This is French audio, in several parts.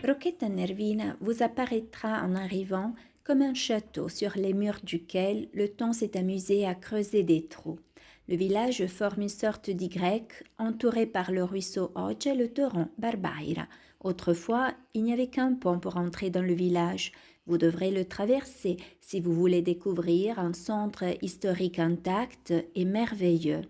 Rocchetta Nervina vous apparaîtra en arrivant comme un château sur les murs duquel le temps s'est amusé à creuser des trous. Le village forme une sorte d'Y entouré par le ruisseau Oge et le torrent Barbaira. Autrefois, il n'y avait qu'un pont pour entrer dans le village. Vous devrez le traverser si vous voulez découvrir un centre historique intact et merveilleux.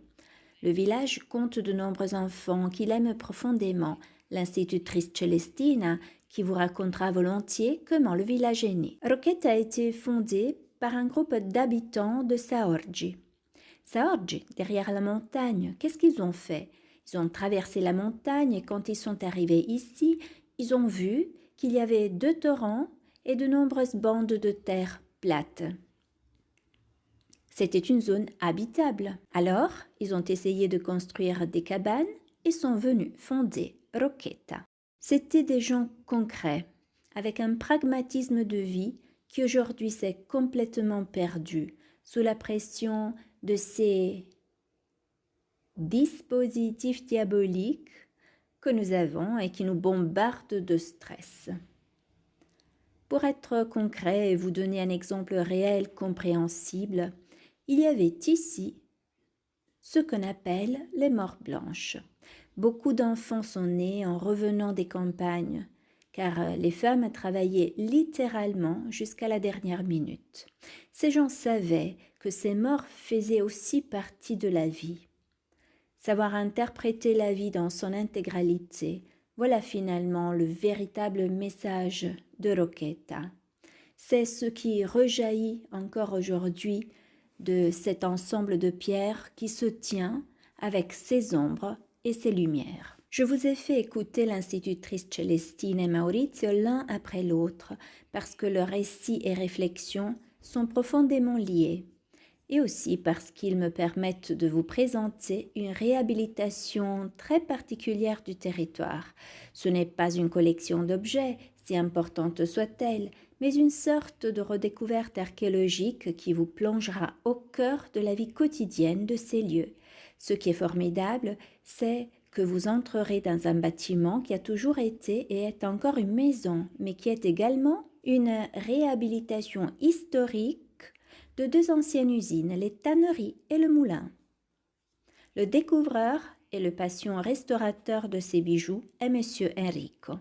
Le village compte de nombreux enfants qui l'aiment profondément. L'institutrice Celestina qui vous racontera volontiers comment le village est né. Rocchetta a été fondée par un groupe d'habitants de Saorgi. Saorgi, derrière la montagne, qu'est-ce qu'ils ont fait? Ils ont traversé la montagne et quand ils sont arrivés ici, ils ont vu qu'il y avait 2 torrents et de nombreuses bandes de terre plates. C'était une zone habitable. Alors, ils ont essayé de construire des cabanes et sont venus fonder Rocchetta. C'étaient des gens concrets, avec un pragmatisme de vie qui aujourd'hui s'est complètement perdu sous la pression de ces dispositifs diaboliques que nous avons et qui nous bombardent de stress. Pour être concret et vous donner un exemple réel, compréhensible, il y avait ici ce qu'on appelle les morts blanches. Beaucoup d'enfants sont nés en revenant des campagnes, car les femmes travaillaient littéralement jusqu'à la dernière minute. Ces gens savaient que ces morts faisaient aussi partie de la vie. Savoir interpréter la vie dans son intégralité, voilà finalement le véritable message de Rocchetta. C'est ce qui rejaillit encore aujourd'hui de cet ensemble de pierres qui se tient avec ses ombres et ses lumières. Je vous ai fait écouter l'institutrice Celestina et Maurizio l'un après l'autre parce que leurs récits et réflexions sont profondément liés et aussi parce qu'ils me permettent de vous présenter une réhabilitation très particulière du territoire. Ce n'est pas une collection d'objets, si importante soit-elle, mais une sorte de redécouverte archéologique qui vous plongera au cœur de la vie quotidienne de ces lieux. Ce qui est formidable, c'est que vous entrerez dans un bâtiment qui a toujours été et est encore une maison, mais qui est également une réhabilitation historique de 2 anciennes usines, les tanneries et le moulin. Le découvreur et le patient restaurateur de ces bijoux est M. Enrico.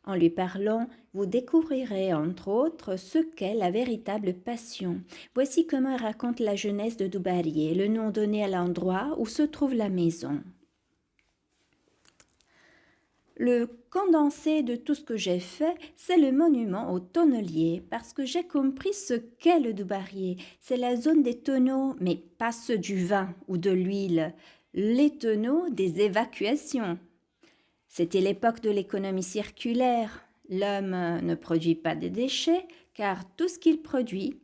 En lui parlant, vous découvrirez entre autres ce qu'est la véritable passion. Voici comment raconte la jeunesse de Dubarry, le nom donné à l'endroit où se trouve la maison. Le condensé de tout ce que j'ai fait, c'est le monument au tonnelier, parce que j'ai compris ce qu'est le Dubarry. C'est la zone des tonneaux, mais pas ceux du vin ou de l'huile, les tonneaux des évacuations. C'était l'époque de l'économie circulaire. L'homme ne produit pas de déchets, car tout ce qu'il produit,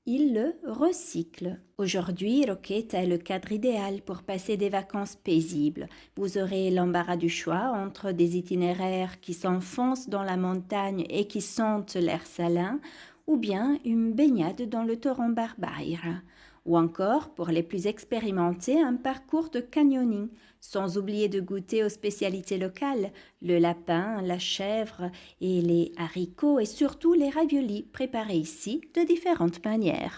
il le recycle. Aujourd'hui, Rocchetta est le cadre idéal pour passer des vacances paisibles. Vous aurez l'embarras du choix entre des itinéraires qui s'enfoncent dans la montagne et qui sentent l'air salin, ou bien une baignade dans le torrent Barbaira. Ou encore, pour les plus expérimentés, un parcours de canyoning, sans oublier de goûter aux spécialités locales, le lapin, la chèvre et les haricots et surtout les raviolis préparés ici de différentes manières.